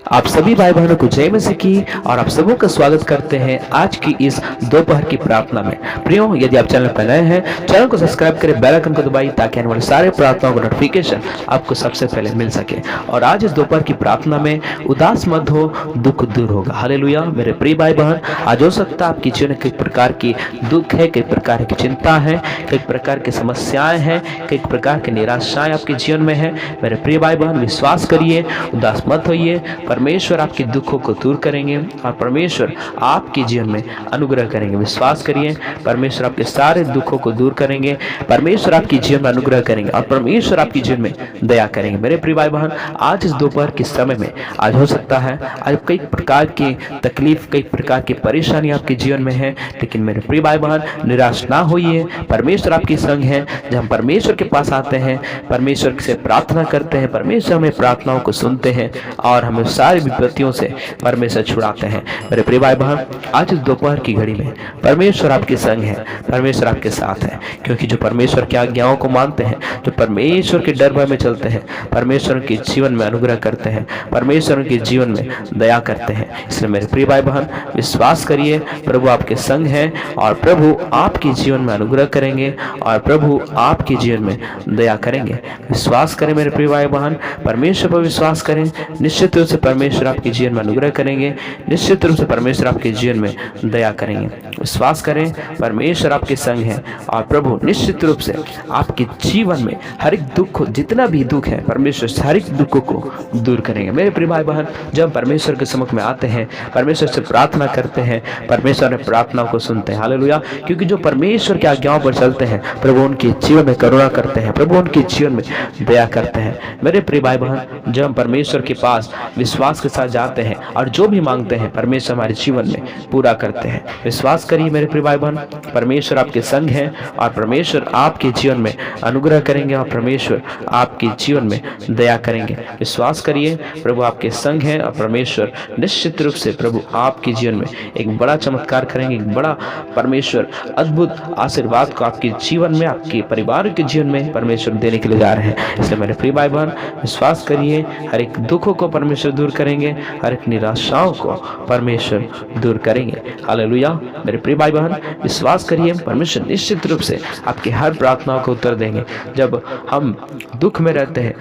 आप सभी भाई बहनों को जय मसीह की और आप सबों का स्वागत करते हैं आज की इस दोपहर की प्रार्थना में। प्रियो, यदि आप चैनल पर नए हैं, चैनल को सब्सक्राइब करें, बेल आइकन को दबाइए ताकि आने वाले सारे प्रार्थनाओं का नोटिफिकेशन आपको सबसे पहले मिल सके। और आज इस दोपहर की प्रार्थना में उदास मत हो, दुख दूर होगा। हालेलुया। मेरे प्रिय भाई बहन, आज हो सकता है आपकी जीवन में कई प्रकार की दुख है, कई प्रकार की चिंता है, कई प्रकार की समस्याएं हैं, कई प्रकार की निराशाएं आपके जीवन में है। मेरे प्रिय भाई बहन, विश्वास करिए, उदास मत होइए। परमेश्वर आपके दुखों को दूर करेंगे और परमेश्वर आपके जीवन में अनुग्रह करेंगे। विश्वास करिए, परमेश्वर आपके सारे दुखों को दूर करेंगे, परमेश्वर आपके जीवन में अनुग्रह करेंगे और परमेश्वर आपके जीवन में दया करेंगे। मेरे प्रिय भाई बहन, आज इस दोपहर के समय में आज हो सकता है आज कई प्रकार की तकलीफ, कई प्रकार की परेशानी आपके जीवन में है, लेकिन मेरे प्रिय भाई बहन निराश ना होइए। परमेश्वर आपके संग है। जब हम परमेश्वर के पास आते हैं, परमेश्वर से प्रार्थना करते हैं, परमेश्वर हमें प्रार्थनाओं को सुनते हैं और हमें सारी विपत्तियों से परमेश्वर छुड़ाते हैं। मेरे प्रिय भाई बहन, आज इस दोपहर की घड़ी में परमेश्वर आपके संग है, परमेश्वर आपके साथ है, क्योंकि जो परमेश्वर की आज्ञाओं को मानते हैं, जो परमेश्वर के डर भय में चलते हैं, परमेश्वर के जीवन में अनुग्रह करते हैं, परमेश्वर के जीवन में दया करते हैं। इसलिए मेरे प्रिय भाई बहन, विश्वास करिए, प्रभु आपके संग है और प्रभु आपके जीवन में अनुग्रह करेंगे और प्रभु आपके जीवन में दया करेंगे। विश्वास करें मेरे प्रिय भाई बहन, परमेश्वर पर विश्वास करें। निश्चित रूप से परमेश्वर आपके जीवन में अनुग्रह करेंगे, निश्चित रूप से परमेश्वर आपके जीवन में दया करेंगे। विश्वास करें, परमेश्वर आपके संग है और प्रभु निश्चित रूप से आपके जीवन में हर एक दुख, जितना भी दुख है, परमेश्वर हर एक दुखों को दूर करेंगे। मेरे प्रिय भाई बहन, जब परमेश्वर के सम्मुख में आते हैं, परमेश्वर से प्रार्थना करते हैं, परमेश्वर ने प्रार्थना को सुनते हैं। हालेलुया। क्योंकि जो परमेश्वर की आज्ञाओं पर चलते हैं, प्रभु उनके जीवन में करुणा करते हैं, प्रभु उनके जीवन में दया करते हैं। मेरे प्रिय भाई बहन, जब हम परमेश्वर के पास विश्वास के साथ जाते हैं और जो भी मांगते हैं, परमेश्वर हमारे जीवन में पूरा करते हैं। विश्वास करिए मेरे प्रिय भाई बहन, परमेश्वर आपके संग है और परमेश्वर आपके जीवन में अनुग्रह करेंगे और परमेश्वर आपके जीवन में दया करेंगे। विश्वास करिए, प्रभु आपके संग है और परमेश्वर निश्चित रूप से प्रभु आपके जीवन में एक बड़ा चमत्कार करेंगे, एक बड़ा परमेश्वर अद्भुत आशीर्वाद को आपके जीवन में, आपके परिवार के जीवन में परमेश्वर देने के लिए जा रहे हैं। इसलिए मेरे प्रिय भाई बहन, विश्वास करिए, हर एक दुखों को परमेश्वर दूर करेंगे, हर एक निराशाओं को परमेश्वर दूर करेंगे। हालेलुया। मेरे प्रिय भाई बहन, विश्वास करिए, परमेश्वर निश्चित रूप से आपकी हर प्रार्थनाओं को उत्तर देंगे। जब हम दुख में रहते हैं,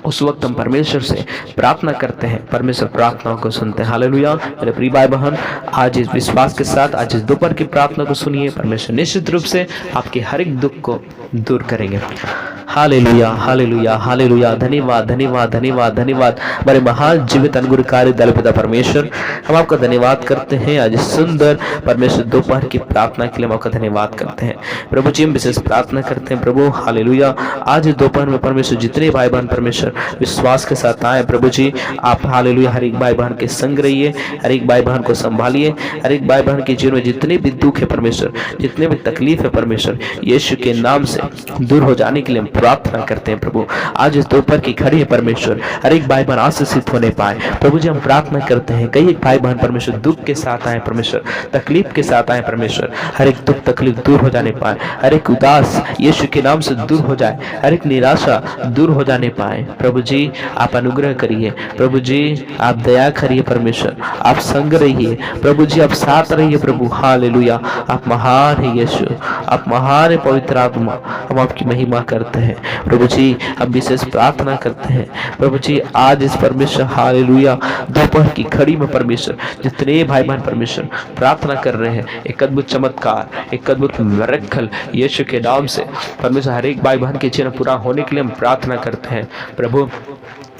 उस वक्त हम परमेश्वर से प्रार्थना करते हैं, परमेश्वर प्रार्थनाओं को सुनते हैं। हालेलुया। मेरे प्रिय भाई बहन, आज इस विश्वास के साथ आज इस दोपहर की प्रार्थना को सुनिए, परमेश्वर निश्चित रूप से आपके हर एक दुख को दूर करेंगे। Hallelujah, hallelujah, hallelujah. धन्यवाद, धन्यवाद, धन्यवाद, धन्यवाद। हमारे महान जीवित अनुग्रहकारी दयालु पिता परमेश्वर, हम आपका धन्यवाद करते हैं आज सुंदर परमेश्वर दोपहर की प्रार्थना के लिए हम आपका धन्यवाद करते हैं। प्रभु जी, हम विशेष प्रार्थना करते हैं प्रभु। हालेलुया। आज दोपहर में परमेश्वर जितने भाई बहन परमेश्वर विश्वास के साथ आए, प्रभु जी आप हालेलुया हर एक भाई बहन के संग रहिए, हर एक भाई बहन को संभालिए, हर एक भाई बहन के जीवन में जितने भी दुख है परमेश्वर, जितने भी तकलीफ है परमेश्वर, यीशु के नाम से दूर हो जाने के लिए हम प्रार्थना करते हैं प्रभु। आज इस दोपहर की घड़ी है परमेश्वर, हर एक भाई बहन आशीषित होने पाए। प्रभु जी हम प्रार्थना करते हैं, कई एक भाई बहन परमेश्वर दुख के साथ आए परमेश्वर, तकलीफ के साथ आए परमेश्वर, हर एक दुख तकलीफ दूर हो जाने पाए, हर एक उदास यीशु के नाम से दूर हो जाए, हर एक निराशा दूर हो जाने पाए। प्रभु जी आप अनुग्रह करिए, प्रभु जी आप दया करिए परमेश्वर, आप संग रहिए प्रभु जी, आप साथ रहिए प्रभु। हालेलुया। आप महान है यीशु, आप महान है पवित्र आत्मा, हम आपकी महिमा करते हैं प्रभु जी। हम विशेष प्रार्थना करते हैं प्रभु जी, आज इस परमेश्वर हालेलुया दोपहर की घड़ी में परमेश्वर जितने भाई बहन परमेश्वर प्रार्थना कर रहे हैं, एक अद्भुत चमत्कार, एक अद्भुत मिरेकल यीशु के नाम से परमेश्वर हर एक भाई बहन के जीवन पूरा होने के लिए हम प्रार्थना करते हैं प्रभु।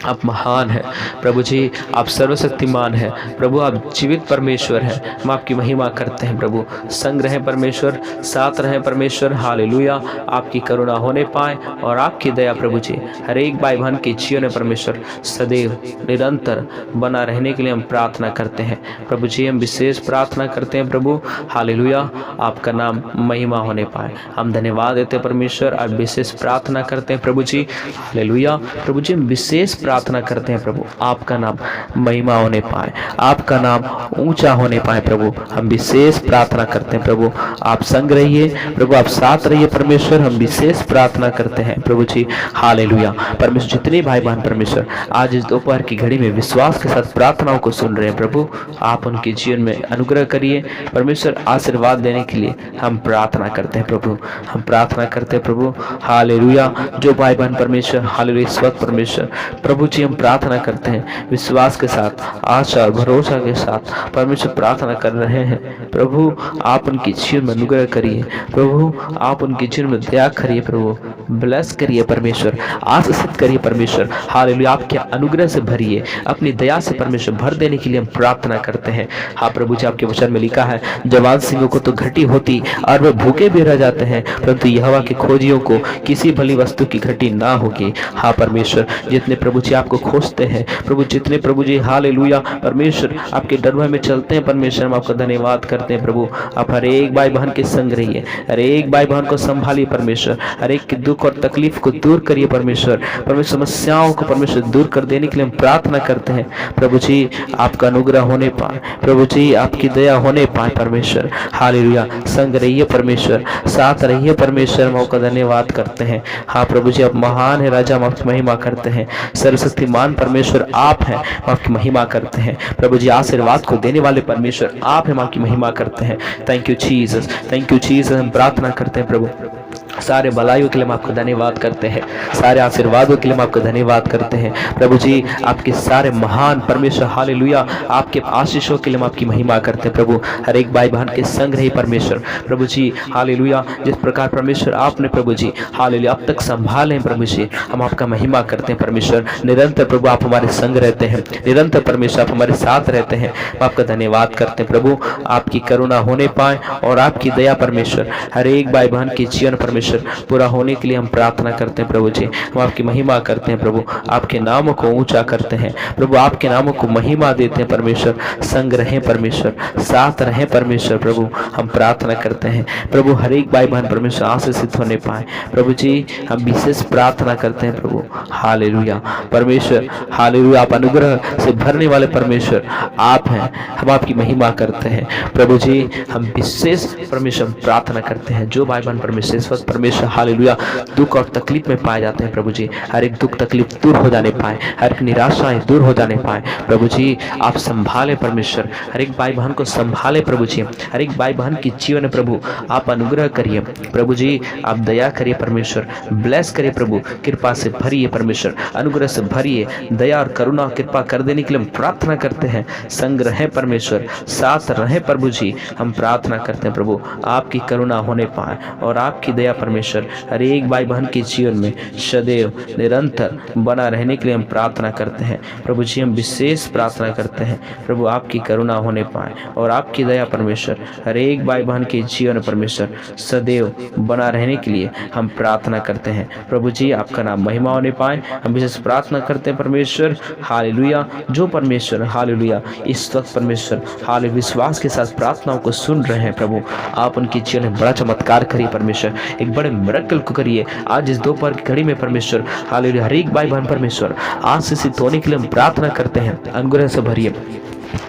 आप महान है प्रभु जी, आप सर्वशक्तिमान है प्रभु, आप जीवित परमेश्वर है। हम आपकी महिमा करते हैं प्रभु। संग रहे परमेश्वर, साथ रहे परमेश्वर। हालेलुया। आपकी करुणा होने पाए और आपकी दया प्रभु जी हर एक भाई बहन के जीवन में परमेश्वर सदैव निरंतर बना रहने के लिए हम प्रार्थना करते हैं प्रभु जी। हम विशेष प्रार्थना करते हैं प्रभु। हालेलुया। आपका नाम महिमा होने पाए। हम धन्यवाद देते हैं परमेश्वर और विशेष प्रार्थना करते हैं प्रभु जी। हालेलुया। प्रभु जी हम विशेष प्रार्थना करते हैं प्रभु, आपका नाम महिमा होने पाए, आपका नाम ऊंचा होने पाए प्रभु। हम विशेष प्रार्थना करते हैं प्रभु, आप संग रहिए प्रभु, आप साथ रहिए परमेश्वर। हम विशेष प्रार्थना करते हैं प्रभु जी, हालेलुया। परमेश्वर जितने भाई बहन परमेश्वर आज इस दोपहर की घड़ी में विश्वास के साथ प्रार्थनाओं को सुन रहे हैं प्रभु, आप उनके जीवन में अनुग्रह करिए परमेश्वर। आशीर्वाद देने के लिए हम प्रार्थना करते हैं प्रभु, हम प्रार्थना करते हैं प्रभु, हालेलुया। जो भाई बहन परमेश्वर हालेलुया इस वक्त परमेश्वर प्रभु जी हम प्रार्थना करते हैं विश्वास के साथ, आशा और भरोसा के साथ परमेश्वर प्रार्थना कर रहे हैं प्रभु, आप उनकी जीवन में अनुग्रह करिए प्रभु, आप उनके जीवन में दया करिए प्रभु, ब्लेस करिए परमेश्वर, आशीषित करिए परमेश्वर, हालेलुया। आपके अनुग्रह से भरिए, अपनी दया से परमेश्वर भर देने के लिए हम प्रार्थना करते हैं। हाँ प्रभु जी, आपके वचन में लिखा है जवान सिंहों को तो घटी होती और वे भूखे भी रह जाते हैं, परंतु यहोवा के खोजियों को किसी भली वस्तु की घटी ना होगी। हाँ परमेश्वर, जितने प्रभु जी आपको खोजते हैं प्रभु, जितने प्रभु जी हालेलुया परमेश्वर आपके डरवा में चलते हैं परमेश्वर, हम आपका धन्यवाद करते हैं प्रभु। आप हर एक भाई बहन के संग रहिए, हर एक भाई बहन को संभालिए परमेश्वर, हर एक के दुख और तकलीफ को दूर करिए परमेश्वर, परमेश्वर समस्याओं को परमेश्वर दूर कर देने के लिए हम प्रार्थना करते हैं प्रभु जी। आपका अनुग्रह होने पाए प्रभु जी, आपकी दया होने पाए परमेश्वर, हालेलुया। संग रहिए परमेश्वर, साथ रहिए परमेश्वर, हम आपका धन्यवाद करते हैं। हाँ प्रभु जी, आप महान है राजा, हम आपकी महिमा करते हैं। सर्वशक्तिमान परमेश्वर आप हैं, हम आपकी महिमा करते हैं प्रभु जी। आशीर्वाद को देने वाले परमेश्वर आप हैं, हम आपकी महिमा करते हैं। Thank you Jesus, thank you Jesus. हम प्रार्थना करते हैं प्रभु, सारे भलाइयों के लिए हम आपको धन्यवाद करते हैं, सारे आशीर्वादों के लिए हम आपको धन्यवाद करते हैं प्रभु जी। आपके सारे महान परमेश्वर हालेलुया, आपके आशीषों के लिए हम आपकी महिमा करते हैं प्रभु। हर एक भाई बहन के संग रही परमेश्वर प्रभु जी, हालेलुया। जिस प्रकार परमेश्वर आपने प्रभु जी हालेलुया अब तक संभाले प्रभु जी, हम आपका महिमा करते हैं परमेश्वर। निरंतर प्रभु आप हमारे संग रहते हैं, निरंतर परमेश्वर आप हमारे साथ रहते हैं, हम आपका धन्यवाद करते हैं प्रभु। आपकी करुणा होने पाए और आपकी दया परमेश्वर हर एक भाई बहन के जीवन परमेश्वर पूरा होने के लिए हम प्रार्थना करते हैं प्रभु जी। हम आपकी महिमा करते हैं प्रभु, आपके नामों को ऊंचा करते हैं प्रभु, आपके नामों को महिमा देते हैं परमेश्वर। संग रहें परमेश्वर, साथ रहें परमेश्वर प्रभु, हम प्रार्थना करते हैं प्रभु। हर एक भाई बहन परमेश्वर आशीषित होने पाए प्रभु जी, हम विशेष प्रार्थना करते हैं प्रभु, हालेलुया परमेश्वर, हालेलुया। आप अनुग्रह से भरने वाले परमेश्वर आप हैं, हम आपकी महिमा करते हैं प्रभु जी। हम विशेष परमेश्वर प्रार्थना करते हैं, जो भाई बहन परमेश्वर परमेश्वर हालेलुया दुख और तकलीफ में पाए जाते हैं प्रभु जी, हर एक दुख तकलीफ दूर हो जाने पाए, हर एक निराशाएं दूर हो जाने पाए प्रभु जी। आप संभाले परमेश्वर, हर एक भाई बहन को संभाले प्रभु जी, हर एक भाई बहन की जीवन प्रभु आप अनुग्रह करिए प्रभु जी, आप दया करिए परमेश्वर, ब्लेस करिए प्रभु, कृपा से भरिए परमेश्वर, अनुग्रह से भरिए, दया और करुणा कृपा कर देने के लिए हम प्रार्थना करते हैं। संग रहे परमेश्वर, साथ रहे प्रभु जी, हम प्रार्थना करते हैं प्रभु, आपकी करुणा होने पाए और आपकी दया परमेश्वर हर एक भाई बहन के जीवन में सदैव निरंतर बना रहने के लिए हम प्रार्थना करते हैं प्रभु जी। हम विशेष प्रार्थना करते हैं प्रभु, आपकी करुणा होने पाए और आपकी दया परमेश्वर हर एक भाई बहन के जीवन परमेश्वर सदैव बना रहने के लिए हम प्रार्थना करते हैं प्रभु जी। आपका नाम महिमा होने पाए, हम विशेष प्रार्थना करते हैं परमेश्वर, हालेलुया। जो परमेश्वर हालेलुया इस वक्त परमेश्वर हाल विश्वास के साथ प्रार्थनाओं को सुन रहे हैं प्रभु, आप उनके जीवन में बड़ा चमत्कार करिए परमेश्वर, एक बड़े मिरेकल को करिए आज इस दोपहर की घड़ी में परमेश्वर, हालेलुया। हर एक भाई बहन परमेश्वर आशीषित होने के लिए हम प्रार्थना करते हैं, अनुग्रह से भरिए,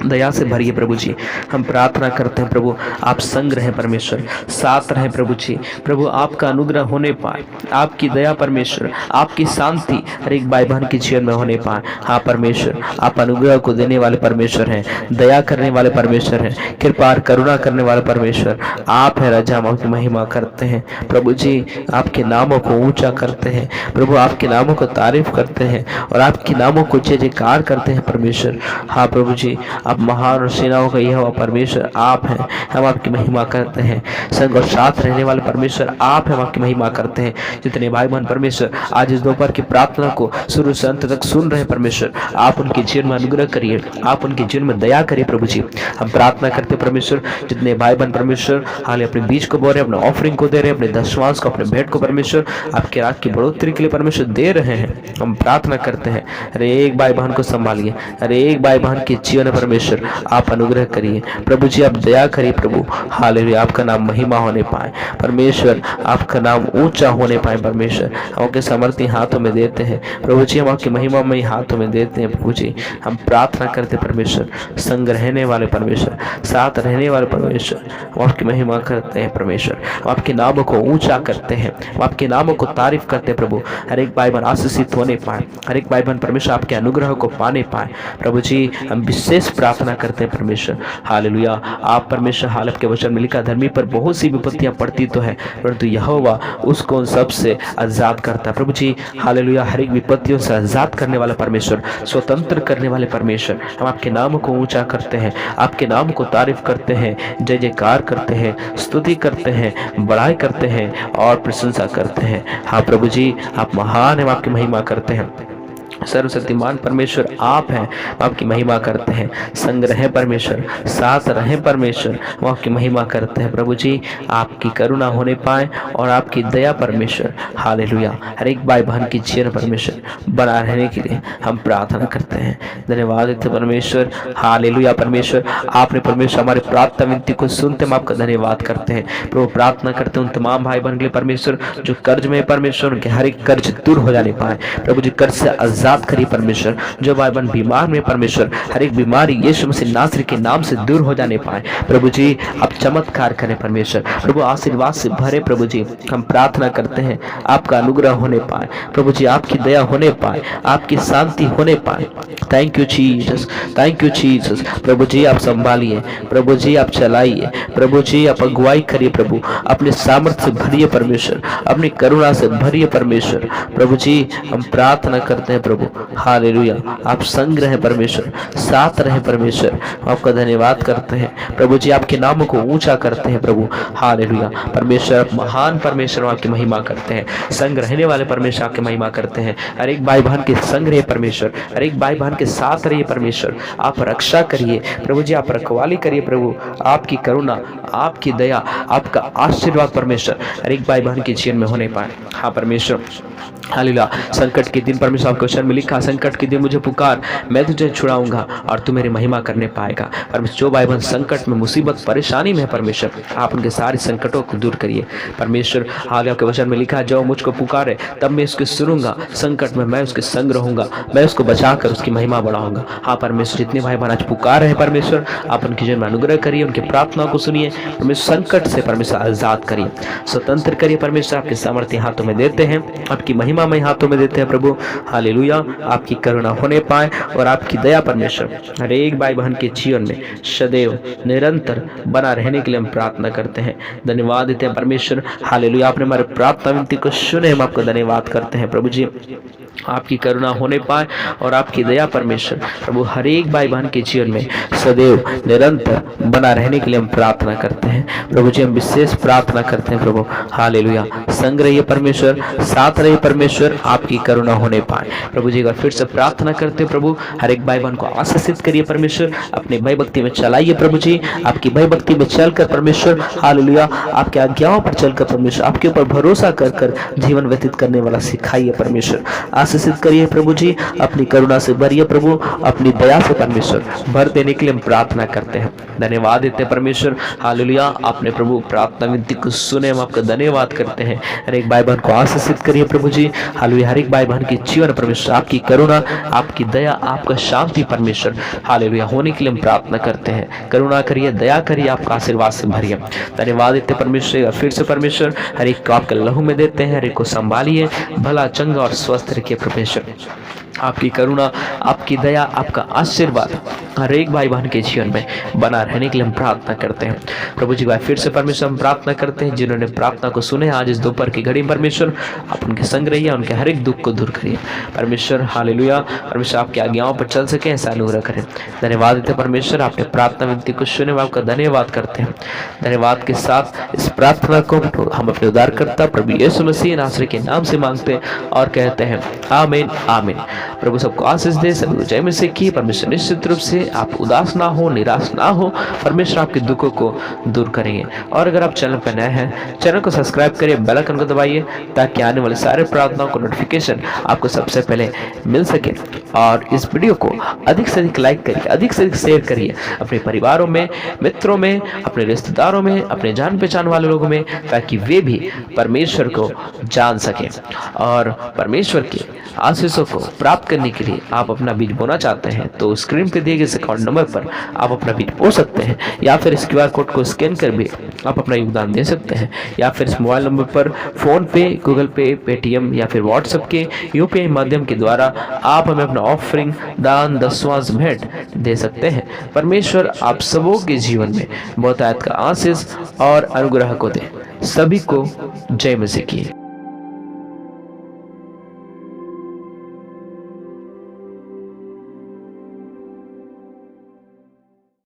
दया से भरिए प्रभु जी। हम प्रार्थना करते हैं प्रभु, आप संग रहे परमेश्वर, साथ रहे प्रभु जी, प्रभु आपका अनुग्रह होने पाए, आपकी दया परमेश्वर, आपकी शांति हर एक भाई बहन के जीवन में होने पाए। हाँ परमेश्वर, आप अनुग्रह को देने वाले परमेश्वर हैं, दया करने वाले परमेश्वर हैं, कृपा और करुणा करने वाले परमेश्वर आप है राजा। हम आपकी महिमा करते हैं प्रभु जी, आपके नामों को ऊंचा करते हैं प्रभु, आपके नामों को तारीफ करते हैं और आपके नामों को जय जयकार करते हैं परमेश्वर। हाँ प्रभु जी, आप महान और सेनाओं का यह परमेश्वर आप हैं, हम आपकी महिमा करते हैं। संग और साथ रहने वाले परमेश्वर आप हैं, हम आपकी महिमा करते हैं। जितने भाई बहन परमेश्वर आज इस दोपहर की प्रार्थना को शुरू से अंत तक सुन रहे परमेश्वर, आप उनके जीवन में अनुग्रह करिए, आप उनके जीवन में दया करिए प्रभु जी। हम प्रार्थना करते परमेश्वर, जितने भाई बहन परमेश्वर हाल अपने बीज को बो रहे, अपने ऑफरिंग को दे रहे, अपने दशवांश को, अपने भेंट को परमेश्वर आपके रात की बढ़ोतरी के लिए परमेश्वर दे रहे हैं, हम प्रार्थना करते हैं। हर एक भाई बहन को संभालिए, हर एक भाई बहन के जीवन परमेश्वर आप अनुग्रह करिए प्रभु जी, आप दया करिए प्रभु। हालेलुया, आपका नाम महिमा होने पाए परमेश्वर, आपका नाम ऊंचा होने पाए परमेश्वर। हम आपके समर्थी हाथों में देते हैं प्रभु जी, हम आपकी महिमा में हाथों में देते हैं प्रभु जी। हम प्रार्थना करते परमेश्वर, संग रहने वाले परमेश्वर, साथ रहने वाले परमेश्वर, हम आपकी महिमा करते हैं परमेश्वर। हम आपके नामों को ऊंचा करते हैं, हम आपके नामों को तारीफ करते हैं प्रभु। हर एक भाई बहन आशीषित होने पाए, हर एक भाई बहन परमेश्वर आपके अनुग्रह को पाने पाए प्रभु जी। हम विशेष प्रार्थना करते हैं परमेश्वर। हालेलुया, आप परमेश्वर हालत के वचन में लिखा, धर्मी पर बहुत सी विपत्तियां पड़ती तो है परंतु यहोवा उसको उन सब से आजाद करता है प्रभु जी। हालेलुया, हर एक विपत्तियों से आजाद करने वाला परमेश्वर, स्वतंत्र करने वाले परमेश्वर, हम आपके नाम को ऊंचा करते हैं, आपके नाम को तारीफ करते हैं, जय जयकार करते हैं, स्तुति करते हैं, बड़ाई करते हैं और प्रशंसा करते हैं। हाँ प्रभु जी, आप महान हैं, आपकी महिमा करते हैं। सर्वशक्तिमान परमेश्वर आप हैं, आपकी महिमा करते हैं। संग रहे परमेश्वर, साथ रहे परमेश्वर, वो आपकी महिमा करते हैं प्रभु जी। आपकी करुणा होने पाए और आपकी दया परमेश्वर। हालेलुया, हर एक भाई बहन की जीवन परमेश्वर बना रहने के लिए हम प्रार्थना करते हैं। धन्यवाद देते परमेश्वर। हालेलुया परमेश्वर, आपने परमेश्वर हमारे प्रार्थना विनती को सुनते हम आपका धन्यवाद करते हैं प्रभु। प्रार्थना करते हैं उन तमाम भाई बहन के लिए परमेश्वर जो कर्ज में है परमेश्वर, उनके हर एक कर्ज दूर हो जाने पाए प्रभु जी। कर्ज से आजाद करिए परमेश्वर। जो भाई बहन बीमार में परमेश्वर, हर एक बीमारी यीशु मसीह नासरी के नाम से दूर हो जाने पाए प्रभु जी। आप चमत्कार करें परमेश्वर प्रभु, आशीर्वाद से भरे प्रभु जी। हम प्रार्थना करते हैं आपका अनुग्रह होने पाए प्रभु जी, आपकी दया होने पाए, आपकी शांति होने पाए। Thank you Jesus, thank you Jesus प्रभु जी। आप संभालिए प्रभु जी, आप चलाइए प्रभु जी, आप अगुवाई करिए प्रभु। अपने सामर्थ्य से भरिए परमेश्वर, अपनी करुणा से भरिए परमेश्वर प्रभु जी। हम प्रार्थना करते हैं प्रभु। हालेलुया, आप संग रहे परमेश्वर, साथ रहे परमेश्वर, आपका धन्यवाद करते हैं प्रभु जी। आपके नाम को ऊंचा करते हैं प्रभु। हालेलुया परमेश्वर, आप महान परमेश्वर, आपकी महिमा करते हैं। संग रहने वाले परमेश्वर आपकी महिमा करते हैं। हर एक भाई बहन के संग रहे परमेश्वर, हर एक भाई बहन के साथ रहिए परमेश्वर। आप रक्षा करिए प्रभु जी, आप रखवाली करिए प्रभु। आपकी करुणा, आपकी दया, आपका आशीर्वाद परमेश्वर हर एक भाई बहन के जीवन में होने पाए। हाँ परमेश्वर, हालेलुया। संकट के दिन परमेश्वर आपके वचन में लिखा, संकट के दिन मुझे पुकार, मैं तुझे छुड़ाऊंगा और तू मेरी महिमा करने पाएगा। परमेश्वर, जो भाई बहन संकट में, मुसीबत, परेशानी में है परमेश्वर, आप उनके सारे संकटों को दूर करिए परमेश्वर। हालेलुया, आपके वचन में लिखा, जो मुझको पुकारे तब मैं उसको सुनूंगा, संकट में मैं उसके संग रहूंगा, मैं उसको बचाकर उसकी महिमा बढ़ाऊंगा। हाँ परमेश्वर, जितने भाई बहन आज पुकार रहे परमेश्वर, आप उनके जीवन में अनुग्रह करिए, उनकी प्रार्थना को सुनिए परमेश्वर। संकट से परमेश्वर आजाद करिए, स्वतंत्र करिए परमेश्वर। आपके सामर्थ्य हाथों में देते हैं, आपकी महिमा में हाथों में देते हैं प्रभु। हालेलुया, आपकी करुणा होने पाए और आपकी दया परमेश्वर हर एक भाई बहन के जीवन में सदैव निरंतर बना रहने के लिए हम प्रार्थना करते हैं। धन्यवाद देते हैं परमेश्वर। हालेलुया, आपने हमारे प्रार्थना विनती को सुने, हम आपका धन्यवाद करते हैं प्रभु जी। आपकी करुणा होने पाए और आपकी दया परमेश्वर प्रभु हर एक भाई बहन के जीवन में सदैव निरंतर बना रहने के लिए हम प्रार्थना करते हैं प्रभु जी। हम विशेष प्रार्थना करते हैं प्रभु। हालेलुया, संग रहिए परमेश्वर, साथ रहिए परमेश्वर, आपकी करुणा होने पाए प्रभु जी। एक बार फिर से प्रार्थना करते हैं प्रभु, हर एक भाई बहन को आशीषित करिए परमेश्वर। अपने भय भक्ति में चलाइए प्रभु जी, आपकी भय भक्ति में चलकर परमेश्वर। हालेलुया, आपके आज्ञाओं पर चलकर परमेश्वर, आपके ऊपर भरोसा कर जीवन व्यतीत करने वाला सिखाइए परमेश्वर। आशीषित करिए प्रभु जी, अपनी करुणा से भरिए प्रभु, अपनी दया से परमेश्वर भर देने के लिए हम प्रार्थना करते हैं। धन्यवाद देते हैं परमेश्वर। हालेलुया, आपने प्रभु प्रार्थना विनती को सुने, हम आपका धन्यवाद करते हैं। हर एक भाई बहन को आशीषित करिए प्रभु जी। हालेलुया, हर एक भाई बहन की जीवन परमेश्वर आपकी करुणा, आपकी दया, आपका शांति परमेश्वर हालेलुया होने के लिए हम प्रार्थना करते हैं। करुणा करिए, दया करिए, आपका आशीर्वाद से भरिए। धन्यवाद देते परमेश्वर। फिर से परमेश्वर हर एक को आपके लहू में देते हैं, हर एक को संभालिए, भला चंगा और स्वस्थ रखिए परमेश्वर। आपकी करुणा, आपकी दया, आपका आशीर्वाद हर एक भाई बहन के जीवन में बना रहने के लिए हम प्रार्थना करते हैं प्रभु जी। भाई फिर से परमेश्वर हम प्रार्थना करते हैं, जिन्होंने प्रार्थना को सुने आज इस दोपहर की घड़ी परमेश्वर, आप उनके संग रहिए, उनके हर एक दुख को दूर करिए परमेश्वर। हालेलुया, परमेश्वर आपकी आज्ञाओं पर चल सके ऐसा अनुग्रह करें। धन्यवाद देते परमेश्वर, आपने प्रार्थना विनती को सुने, आपका धन्यवाद करते हैं। धन्यवाद के साथ इस प्रार्थना को हम अपने उद्धारकर्ता प्रभु यीशु मसीह नासरी के नाम से मांगते हैं और कहते हैं आमीन आमीन। प्रभु सबको आशीष दे, सभी जय मसीह की। परमेश्वर निश्चित रूप से से आप उदास ना हो, निराश ना हो। परमेश्वर आपके दुखों को दूर करेंगे। और अगर आप चैनल पर नए हैं, चैनल को सब्सक्राइब करिए, बेल आइकन को दबाइए ताकि आने वाले सारे प्रार्थनाओं को नोटिफिकेशन आपको सबसे पहले मिल सके। और इस वीडियो को अधिक से अधिक लाइक करिए, अधिक से अधिक शेयर करिए अपने परिवारों में, मित्रों में, अपने रिश्तेदारों में, अपने जान पहचान वाले लोगों में, ताकि वे भी परमेश्वर को जान सकें। और परमेश्वर के आशीषों को प्राप्त करने के लिए आप अपना बीज बोना चाहते हैं तो स्क्रीन पे दिए गए इस अकाउंट नंबर पर आप अपना बीज बो सकते हैं, या फिर इस क्यूआर कोड को स्कैन कर भी आप अपना योगदान दे सकते हैं, या फिर इस मोबाइल नंबर पर फोन पे, गूगल पे, पेटीएम या फिर व्हाट्सएप के यूपीआई माध्यम के द्वारा आप हमें अपना ऑफरिंग, दान, दसवां, भेंट दे सकते हैं। परमेश्वर आप सबों के जीवन में बहुतायत का आशीष और अनुग्रह को दे। सभी को जय मसीह की।